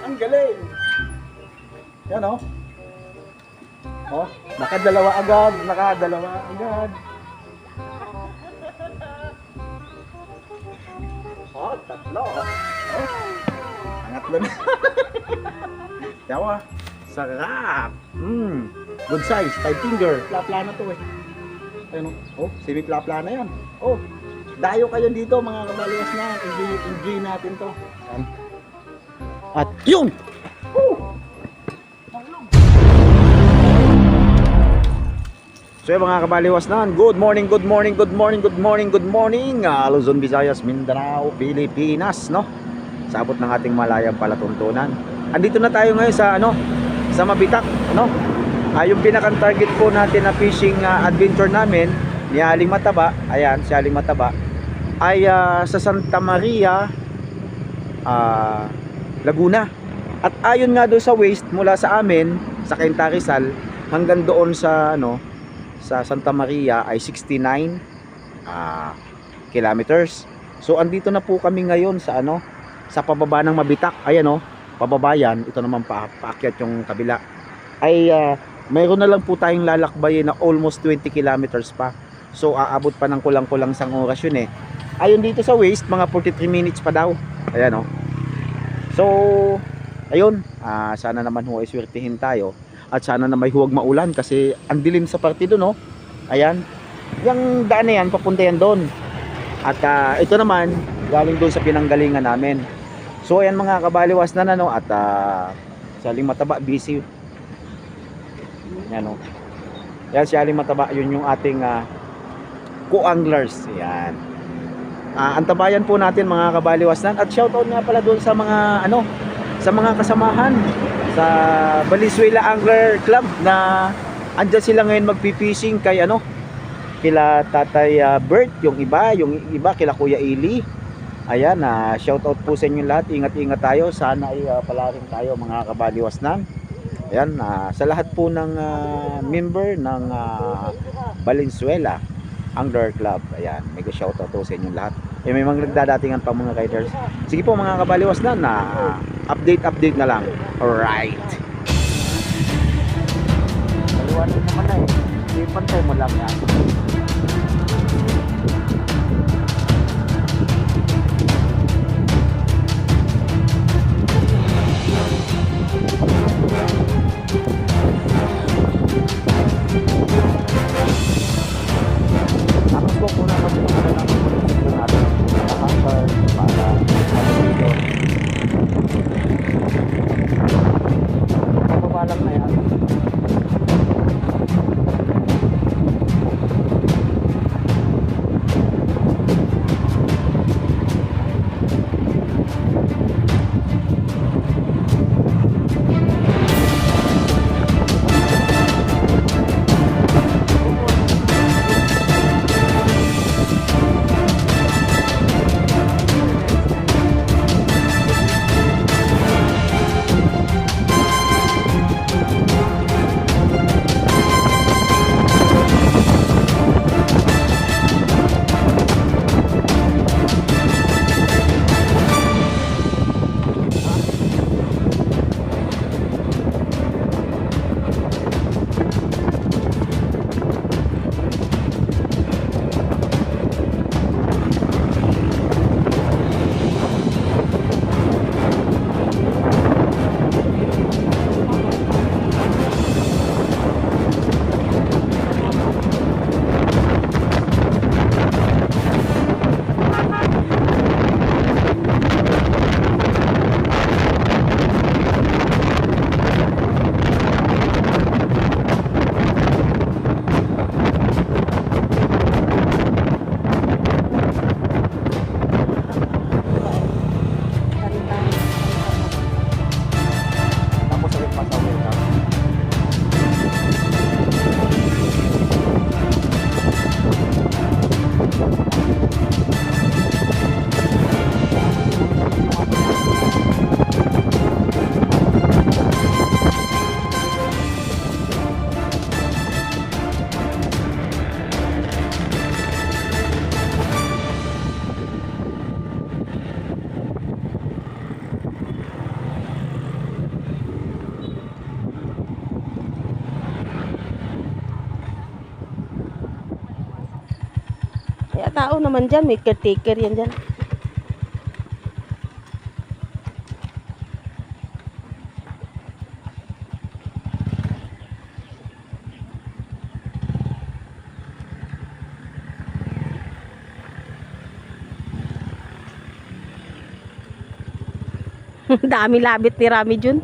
Ang galing. Yan oh. Oh, nakadalawa agad. Oh, tatlo. Oh. Pangatlo na. Yawa. Sarap. Good size. 5 finger. Plapla na to eh. Ayun oh. Oh, semi-plapla na yan. Oh. Dayo kayo dito mga kabaliwas na. Enjoy natin to. Yan. At yun! So mga kabaliwas na, good morning Luzon, Visayas, Mindanao, Pilipinas, no? Sa abot ng ating malayang palatuntunan. Andito na tayo ngayon sa sa Mabitak, no? Yung pinakang target po natin na fishing adventure namin ni Aling Mataba, ayan, si Aling Mataba ay sa Santa Maria, Laguna. At ayon nga doon sa waste mula sa amin sa Cainta Rizal hanggang doon sa sa Santa Maria ay 69 kilometers. So andito na po kami ngayon sa sa pababa ng Mabitak. Ayan pababa yan. Ito naman paakyat yung kabila. Ay mayroon na lang po tayong lalakbayin na almost 20 kilometers pa. So aabot pa ng kulang-kulang isang oras yun eh. Ayon dito sa waste mga 43 minutes pa daw. Ayan So ayun, sana naman ay swertihin tayo. At sana na may huwag maulan kasi ang dilim sa partido, no? Ayan. Yung daan na yan, papunta yan doon. At ito naman, galing doon sa pinanggalingan namin. So ayan mga kabaliwas na at si Aling Mataba, busy. Yan Yan si Aling Mataba, yun yung ating co-anglers. Yan. Antabayan po natin mga kabaliwas na. At shoutout nga pala doon sa mga sa mga kasamahan sa Valenzuela Angler Club na andyan sila ngayon magpipishing kay kila Tatay Bert, yung iba kila Kuya Eli. Ayan, shout out po sa inyo lahat. Ingat-ingat tayo, sana ay palaring tayo mga kabaliwasnan. Ayan, sa lahat po ng member ng Valenzuela Angler Club. Ayan, mega shout out po sa inyo lahat. May mga nagdadatingan pa mga riders. Sige po mga kabaliwasnan, update na lang. Alright. Maliwanag naman na eh. Ipantay mo lang yan. Tapos po muna kami natin para malito. Papabalang na yan. tao naman dyan. May caretaker yan dyan. Dami labit ni Rami Jun.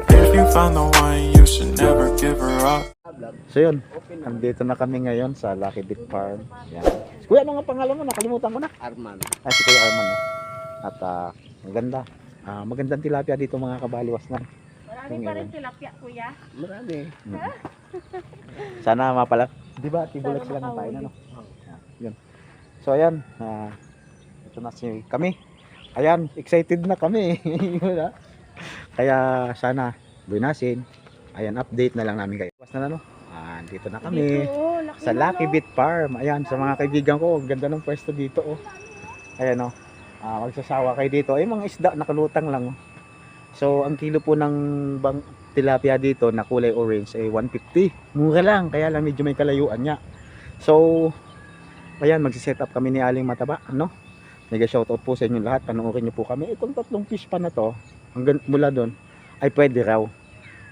If you find the one, you should never give her up. So yun, nandito na kami ngayon sa Lucky Beach Farm. Yan. Kuya, ano nga pangalan mo? Nakalimutan ko na. Arman. Si Kuya Arman. No? At maganda. Magandang tilapia dito mga kabaliwas na. Marami pa rin tilapia, kuya. Marami. Sana mapala. Di ba? Tibulat sila ng pain. Ano? Yun. So ayan. Ito na si kami. Ayan, excited na kami. Kaya sana buwinasin. Ayan, update na lang namin kayo. Basta na no. Dito na kami. Sa Lucky Beach Farm. Ayan, sa mga kaibigan ko, ganda ng pwesto dito oh. Ayan oh. Magsasawa kayo dito. Ay mga isda nakalutang lang oh. So ang kilo po ng tilapia dito na kulay orange ay 150. Mura lang, kaya lang medyo may kalayuan niya. So ayan, magsi-set up kami ni Aling Mataba, ano? Mega shoutout po sa inyo lahat. Panoorin niyo po kami. Itong tatlong fish pa na to, hanggang mula doon ay pwede raw.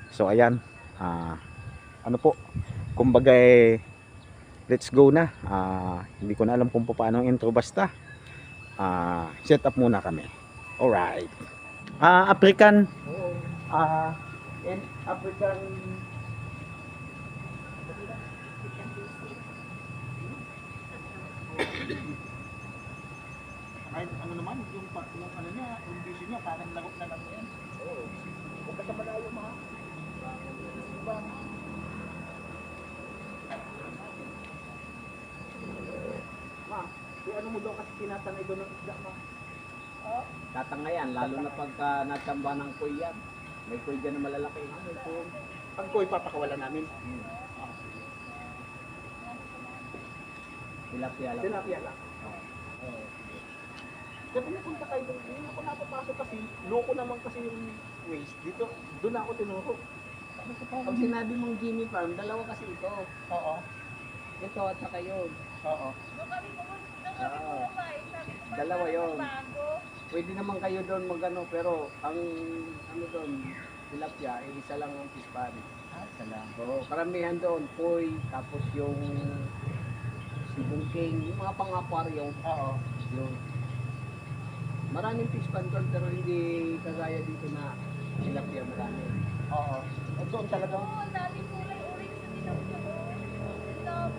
So ayan, ano po, kumbaga let's go na. Hindi ko na alam kung paano ang intro, basta set up muna kami. Alright. African and African kahit ano naman yung ano niya, yung vision niya parang lagot na lang yan. Oo. Kung basta malayo mga ma, ano mo daw kasi tinatangay doon ng isda ma? Tatangayan, lalo na pagka natamba ng kuy yan. May kuy dyan na malalaki. Pag ko'y papakawalan namin. Tilapia lang. Tilapia lang. Kaya pumupunta kayo doon, hindi ako napapasok kasi, loko naman kasi yung waste. Dito, doon ako tinuro. Pag sinabi mong Jimmy Farm, dalawa kasi ito. Oo. Ito at saka yun. Oo. Dalawa yun. Pwede naman kayo doon magano, pero ang ano doon, tilapia, isa lang ang fish pan. Isa lang. Oo, karamihan doon, koi, tapos yung sibungking, yung mga pang-aquarium. Oo. Yun. Maraming fish pan doon, pero hindi kagaya dito na tilapia marami. Oo. At doon talagang Ang dami kulay orange na tilapia ko. Love.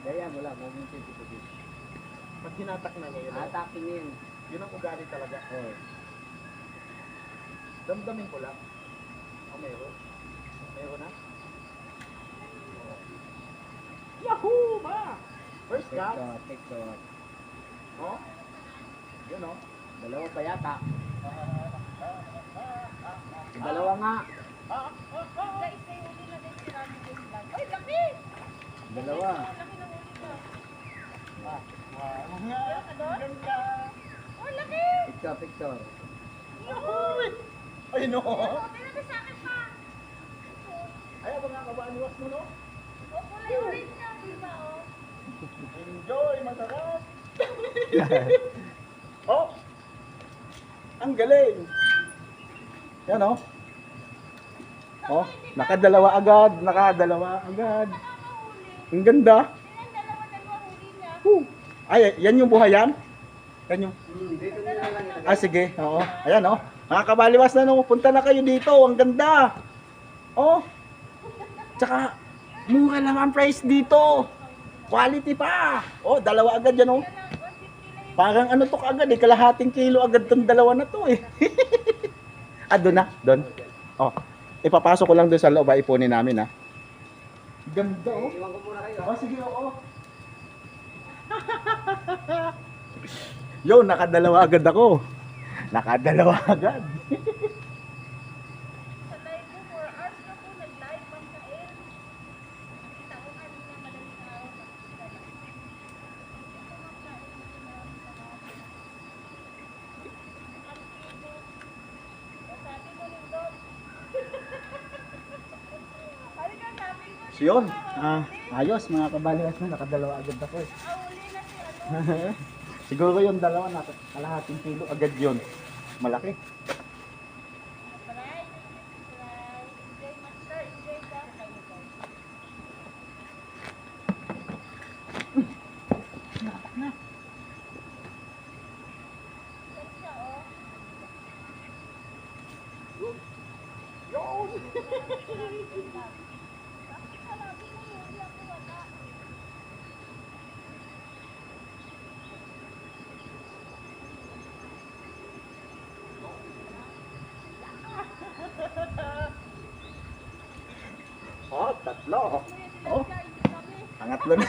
Kaya wala, mong dito. pag hinatak na ngayon, Atake niya yun. yun ang ugali talaga. Oo. Damdamin ko lang. Meron. Meron na. Yahoo! Ma! First cut. TikTok. Oh. Yun oh. Dalawa pa yata. Dalawa nga. Guys, may huli na din si Rami Jun lang. Ay, laki! Dalawa. Laki ng huli ko. Wow. Ganda. Oh, laki! Picture. Yahoo! Ay no. Oh, tinapos sa akin pa. Ay, mga kabaliwas mo no? Oh, kulay orange na. Diba, oh? Enjoy, masarap. Oh. Ang galing. Yan oh. Oh, nakadalawa agad. Ang ganda. Dalawa huli niya. Ay, yan yung buhayan? Yan yung... Dito nila lang ilagay. Ah, sige. Oo. Ayan, oh. Mga kabaliwas na, no. Punta na kayo dito. Ang ganda. Oh. Tsaka, mura lang ang price dito. Quality pa. Oh, dalawa agad yan, oh. Parang ano to agad eh. Kalahating kilo agad tong dalawa na to eh. Ah, doon na. Doon. Oh. Ipapasok ko lang doon sa loob. Ipunin namin, ha. Ganda, oh. Iwan ko muna kayo. Oh, sige, oo. Yo, nakadalawa agad ako. Nakadalawa agad. Sa live mo, 4 hours na po, nag-live pang kain. Kita ko kanina madaling araw. Sabi mo nindot. Ano ka sabi mo? So yun, ayos mga kabaliwas na, nakadalawa agad ako eh. Uli na si ano. Siguro yung dalawa na kalahating kilo agad yun. Malaki. Surprise! Surprise! Enjoy, master. Enjoy ka. Kayo ko. Yan siya, oh. Bakit sabi mo yun? Hindi ako wala. Oh, tatlo. Oh, Hindi kami. pangatlo na.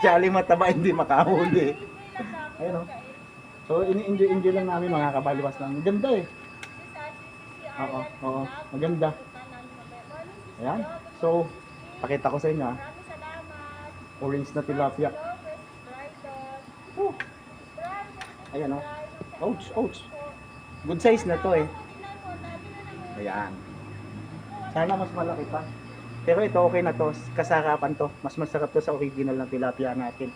Sali mataba hindi makahuli. Enjoy lang namin Ayun, oh. kain. So ini-enjoy lang namin mga kabaliwas lang. Ganda eh. Oo, oo. Maganda. Ayan. So, pakita ko sa inyo, Maraming salamat. orange na tilapia. Lopez, Brighton. Oh, Brandon, ayan oh. Brighton. Ouch, ouch. Good size na to eh. Tingnan mo, dami na naman. Ayan. Sana mas malaki pa. Pero ito okay na to. Kasarapan to. Mas masarap to sa original na tilapia natin.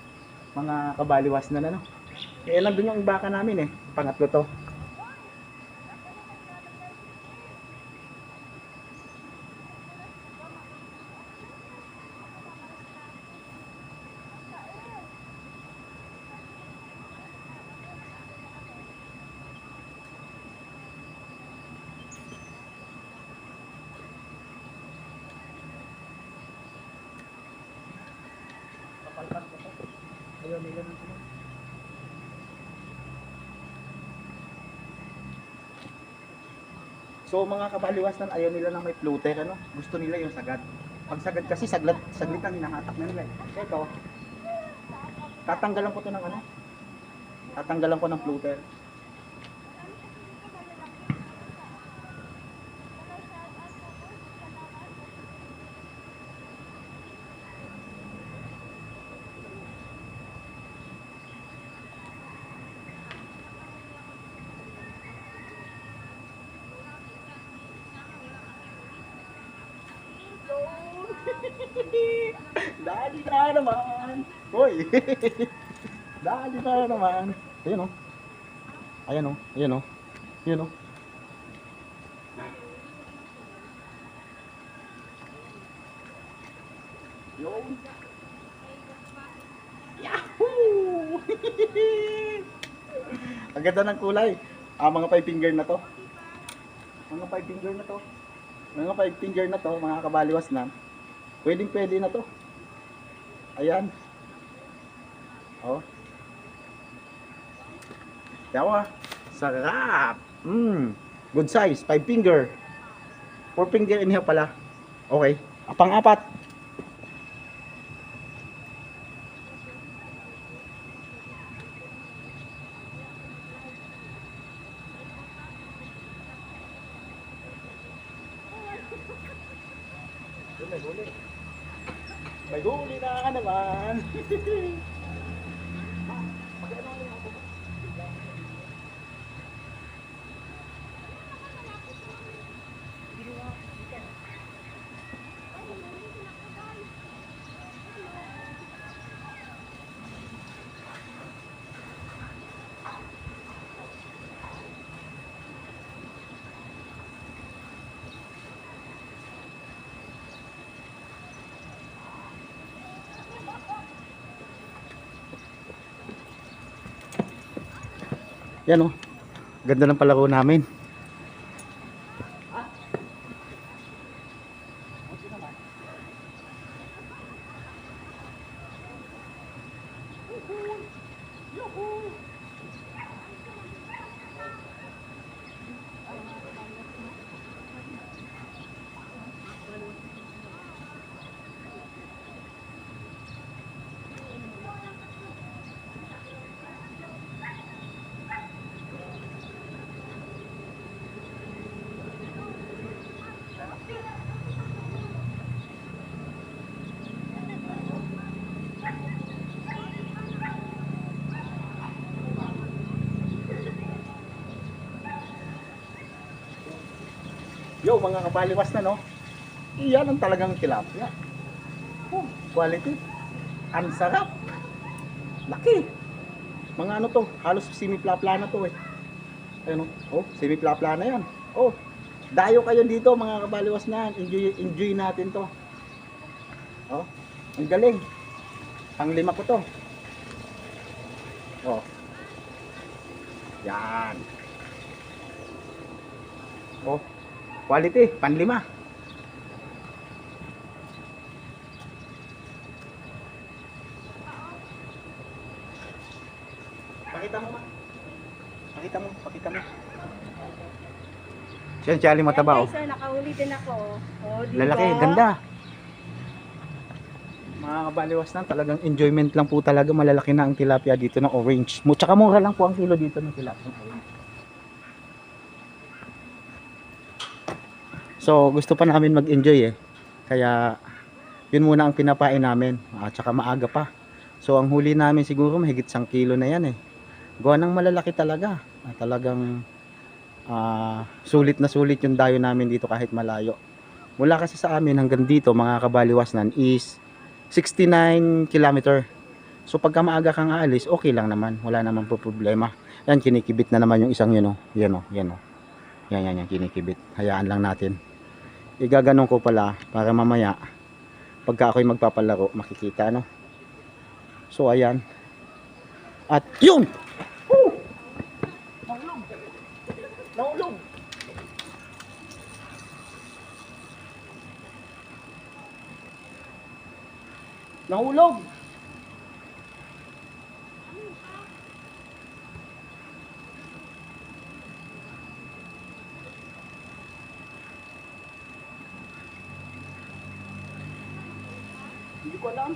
Mga kabaliwas na no. Eh, nandun yung baka namin eh. Pangatlo to. Ayaw nila ng sila. So mga kabaliwasan, ayaw nila ng may floater, ano? Gusto nila yung sagad. Pag sagad kasi saglit ang hinahatak na nila. Ito, tatanggalan ko to ng ano? Tatanggalan ko ng floater. Dali na naman. Hoy. Dali na naman. Ayun oh. Ayan oh. Ayan oh. Ayan oh. Yun. Yahoo! Ang ganda ng kulay. Mga 5 finger na to. Mga 5 finger na to. Mga 5 finger na to, mga kabaliwas na. Pwede na to. Ayan. Oh. Yawa. Sarap. Good size. 5 finger. 4 finger in here pala. Okay. Pang-apat. May huli. May huli na naman. Yan oh. Ganda ng palaro namin. Yo, mga kabaliwas na no. Iyan ang talagang tilapia. Oh, quality. Ang sarap. Laki. Mga ano to, halos semi-plana to eh. Ayun oh, semi-plana yan. Oh, dayo kayo dito mga kabaliwas na. Enjoy natin to. Oh, ang galing. Ang 5 ko to. Oh. Yan. Oh, quality, pan-5. Pakita mo, ma. Pakita mo. Siya, mataba oh. Sir, nakahuli din ako. Oh, diba? Lalaki, ganda. Mga kabaliwas na, talagang enjoyment lang po talaga. Malalaki na ang tilapia dito ng orange. Tsaka mura lang po ang kilo dito ng tilapia ng orange. So, gusto pa namin mag-enjoy eh. Kaya, yun muna ang pinapain namin. At saka maaga pa. So, ang huli namin siguro mahigit 1 kilo na yan eh. Gawa ng malalaki talaga. Talagang sulit na sulit yung dayo namin dito kahit malayo. Mula kasi sa amin hanggang dito mga kabaliwasnan is 69 kilometer. So pagka maaga kang aalis, okay lang naman. Wala naman po problema. Yan, kinikibit na naman yung isang yun oh. Yan oh, yan oh. Yan, kinikibit. Hayaan lang natin. Igaganon ko pala para mamaya pagka ako'y magpapalaro, makikita no. So ayan. At yun! Nahulog! Nahulog! Hindi ko alam.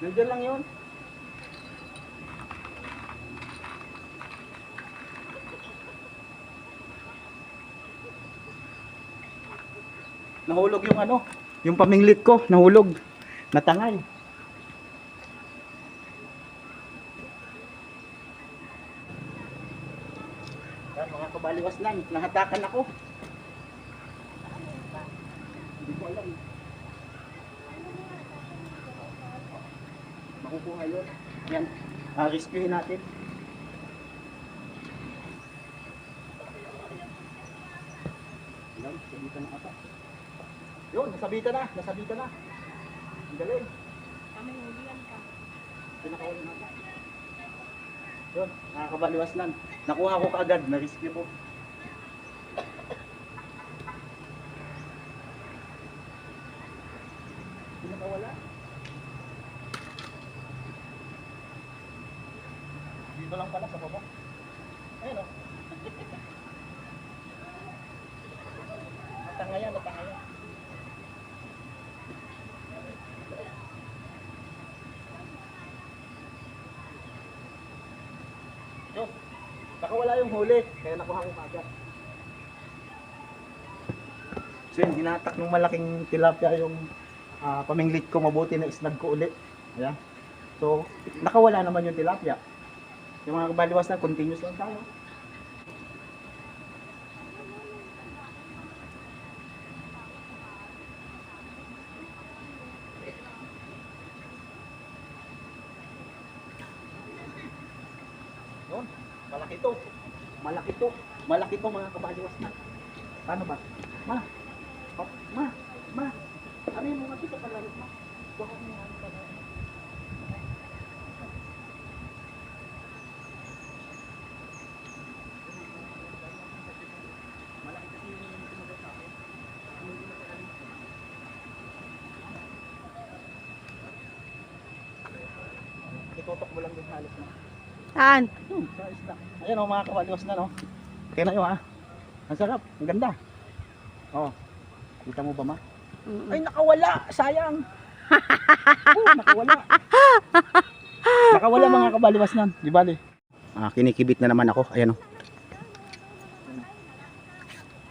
Nandiyan lang yun. Nahulog yung ano, yung paminglit ko, nahulog. Natangay. Yan, mga kabaliwas lang, nahatakan ako. Hindi ko alam. Makukuha yun. Yan, rescuehin natin. Yan, sabitan na ata. Yun, nasabitan na. Ang galing. Kami hulihan ka. Pinakawin natin. Yun, nakakabaliwas lang. Nakuha ko kaagad, na-rescue ko. Pinakawala. Dito lang pala sa baba. Ayun o. Natangaya. Yun, nakawala yung huli, kaya nakuha ko agad. So yun, ginatak ng malaking tilapia yung paminglit ko, mabuti na isnag ko ulit. Ayan. So, nakawala naman yung tilapia. Yung mga kabaliwas na, continuous lang tayo. Yun, malaki to mga kabaliwas na. Paano ba? Ma. Oh, ma. Ma. Ano yung mga dito pala? Ma. Baka mo yan pala. Malaki kasi yung sumagot sa akin. Hindi na pala dito. Itutok mo lang din halos na. Saan? Sa isda. Ayan o mga kabaliwas na no. Tingnan nyo ha. Ang sarap. Ang ganda. Oh. Kita mo ba ma? Ay nakawala. Sayang. Nakawala. Nakawala mga kabaliwas nan. Di bali. Kinikibit na naman ako. Ayan o.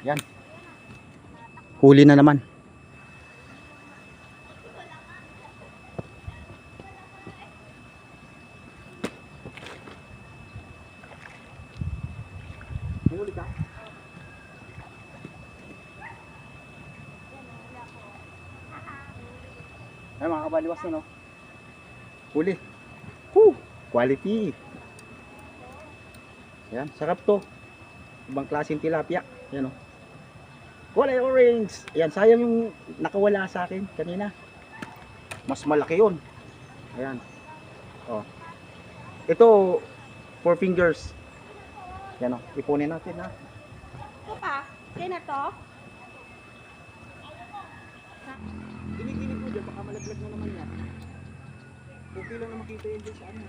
Yan. Huli na naman. Huli ka? Ay mga kabaliwas na no. Huli. Quality. Yan, sarap to. Ibang klaseng tilapia. Yan o. Kulay orange. Ayan, sayang yung nakawala sa akin kanina. Mas malaki yun. Ayan. Oh. Ito, 4 fingers. Yan o, ipunin natin ha. Ito pa? Kaya na to? Giniginig mo dyan, baka malaglag na naman yan. Okay lang na makita yun dyan sa ano.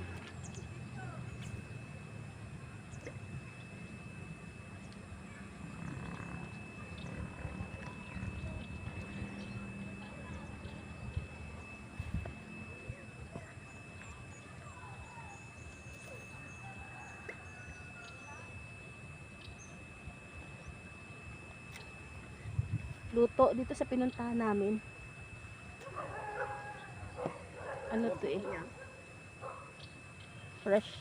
Luto dito sa pinuntahan namin. Ano to eh? Fresh.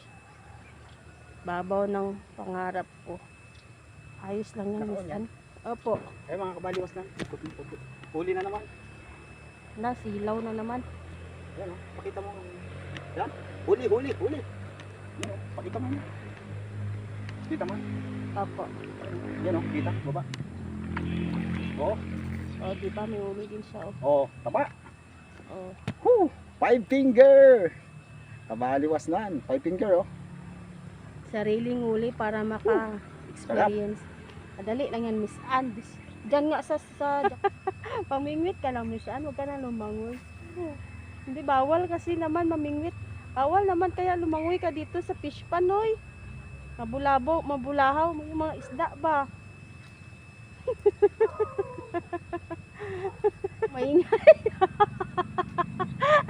Babaw ng pangarap ko. Ayos lang yan, Nakaon Miss yan? Ann. Opo. Ay mga kabaliwas na. Huli na naman. Nasilaw na naman. Yan o, pakita mo. Yan, huli, huli, huli. Yan o, pakita mo. Kita mo. Opo. Yan o, kita, baba. Oh, O, diba? May uli din siya. Oh. oh, taba. Oh. 5 finger. Kabaliwas na. 5 finger oh. Sariling uli para maka-experience. Madali lang yan, Miss Ann. Diyan nga sa pamingwit ka lang, Miss Ann. Huwag ka na lumangoy. Hindi, bawal kasi naman mamingwit. Bawal naman kaya lumangoy ka dito sa fish pan, oy. Mabulahaw, may mga isda ba? Maingay.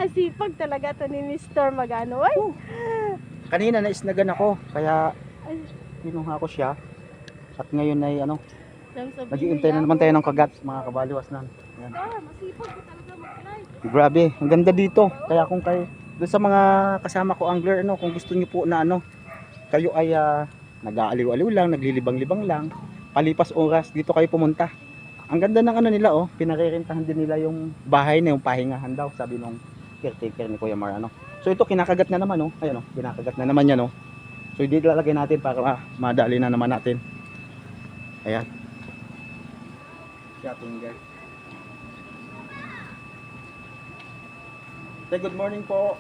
Asipag talaga to ni Mr. Magano. Ay, Kanina naisnagan ako, kaya ay, kinuha ko siya. At ngayon ay ano, lang sabihin nag-iintay na naman tayo ng kagat, mga kabaliwas na. Yan. Masipag ko talaga mag-fly. Grabe, ang ganda dito. Kaya kung kayo, doon sa mga kasama ko angler, ano, kung gusto niyo po na ano, kayo ay nag-aaliw-aliw lang, naglilibang-libang lang, palipas oras, dito kayo pumunta. Ang ganda ng ano nila oh, pinarerentahan din nila yung bahay na yung pahingahan daw, sabi nung caretaker ni Kuya Mar ano. So ito kinakagat na naman oh, ayan oh, kinakagat na naman yan oh. So dito lalagay natin para madali na naman natin. Ayan. Shopping guys. Say good morning po.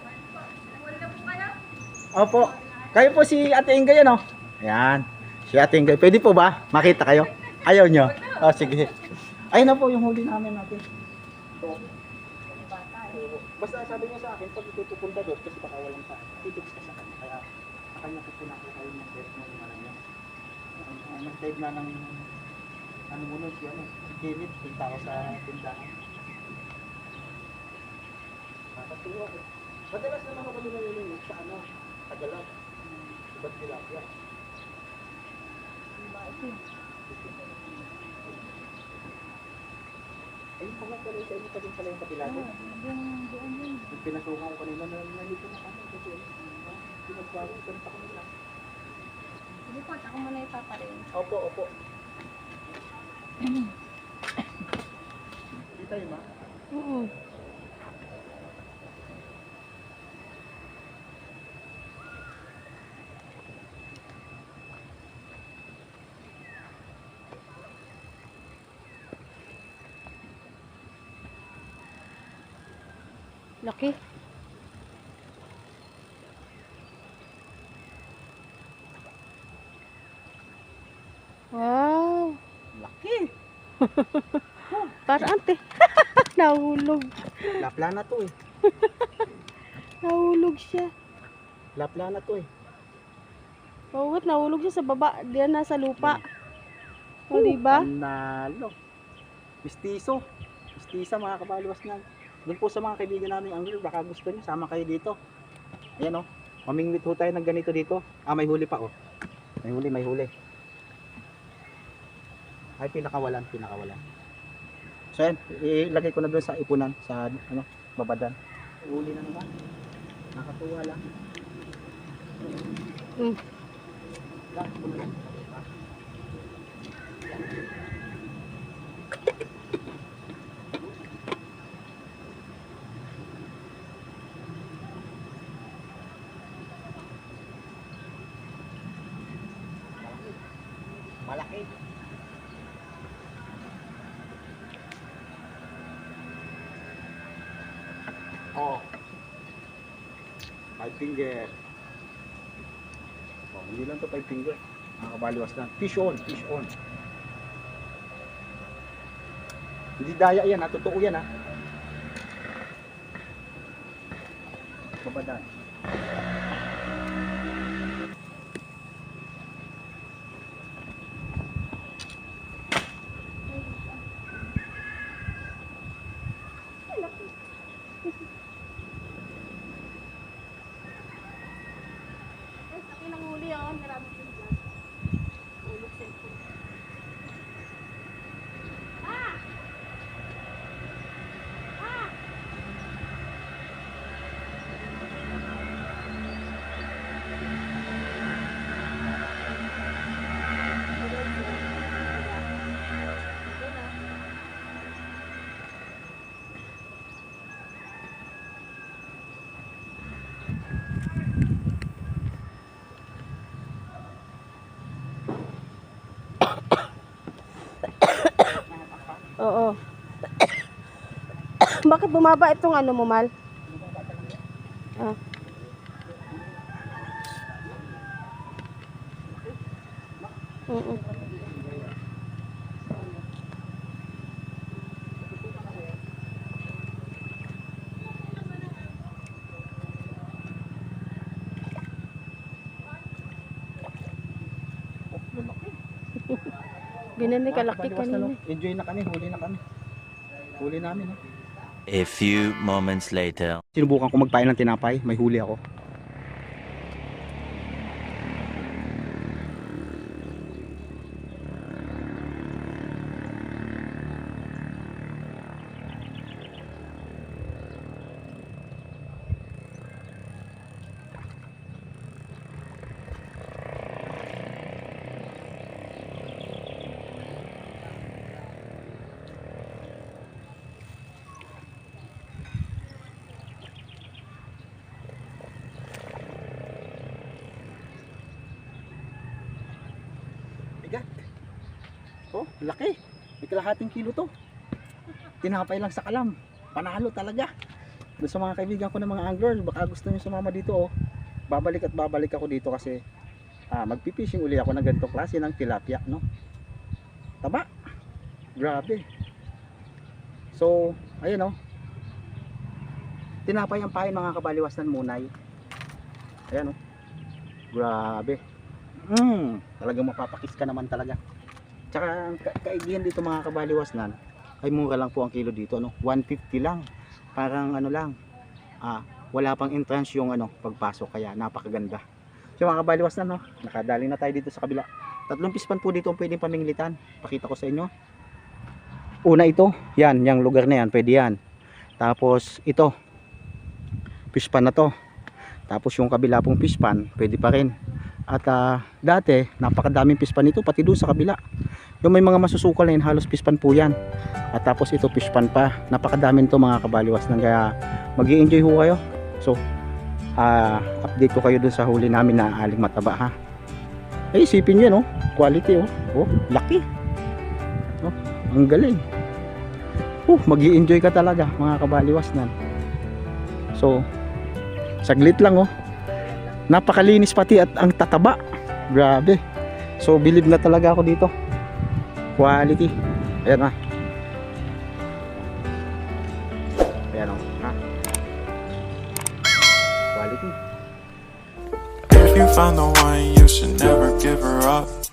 Opo. Kayo po si Ate Ingay ano? Ayan. Si Ate Ingay. Pwede po ba? Makita kayo? Ayaw nyo? Oh, sige. Ayun na po yung huli namin natin. So, basta sabi niya sa akin, pag itutupunta doon, kasi baka walang sa titips ka sa kanya. Kaya sa kanya ko po kayo ng best mo yung ano niya. Nag-dive na ng ano muna si ano, si Kenneth, punta ako sa tindahan. Nakatuwa ko. Madalas naman ako nililinis sa ano, Tagalog. Ba't tilapia? Ayun pala pala sa inyo pa din pala yung kabila doon. Yung pinasukan ko kanina na nalito na kami kasi pinagbago ko pa kanila. Hindi po, ako muna ipaparin. Opo, opo. Hindi tayo ma? Oo. Laki. Wow. Laki. Parang ante. Nahulog. Lapla na to eh. Nahulog siya. Lapla na to eh. Oo, nahulog siya sa baba. Diyan nasa lupa. O, diba? Panalo. Mistiso. Mistisa mga kabaliwas na. Doon po sa mga kaibigan namin angler, baka gusto niyo sama kayo dito. Ayan oh. Mamingwit ho tayo ng ganito dito. Ah, may huli pa oh. May huli, may huli. Ay, pinakawalan. So yan, ilagay ko na doon sa ipunan, sa ano, babadan. Huli na naman. Nakatuwa lang. Mm. Malaki. Oh. 5 finger. Oh, hindi lang to 5 finger. Nakabaliwas lang. Fish on, fish on. Hindi daya yan ha, totoo yan ha. Babadan. Laki ng huli oh. Marami din dyan. Hulog sa ito. Oo. Bakit bumaba itong ano mo, Mal? Ah. Oo. Ganyan ni kalaki kanina. Enjoy na kami, huli na kami. Huli namin ha. A few moments later. Sinubukan ko magpain ng tinapay, may huli ako. Bigat. Oh, laki. May kalahating kilo to. Tinapay lang sa kalam. Panalo talaga. Doon sa mga kaibigan ko ng mga anglers, baka gusto niyo sumama dito oh. Babalik at babalik ako dito kasi magpipishing uli ako ng ganitong klase ng tilapia, no? Taba. Grabe. So, ayun oh. Tinapay ang pain mga kabaliwas ng munay. Ayan oh. Grabe. Talagang mapapakis ka naman talaga. Tsaka ang kaigihan dito mga kabaliwasnan ay mura lang po ang kilo dito, no? 150 lang. Parang ano lang. Wala pang entrance yung pagpasok, kaya napakaganda. So mga kabaliwasnan, no? Nakadali na tayo dito sa kabila. 3 pispan po dito ang pwedeng paminglitan. Pakita ko sa inyo. Una ito, yan, yung lugar na yan, pwede yan. Tapos ito, pispan na to. Tapos yung kabila pong pispan, pwede pa rin. At dati, napakadaming pispan nito, pati doon sa kabila. Yung may mga masusukal na yun, halos pispan po yan. At tapos ito, pispan pa. Napakadaming to mga kabaliwas nang, kaya mag-i-enjoy ho kayo. So, update ko kayo doon sa huli namin na aling mataba ha. Eh, isipin nyo, no? Quality, oh. Oh, laki. Oh, ang galing. Mag-i-enjoy ka talaga mga kabaliwas nan. So, saglit lang oh. Napakalinis pati at ang tataba. Grabe. So, believe na talaga ako dito. Quality. Ayan ah. Ayan oh. Ha? Quality. If you find the one, you should never give her up.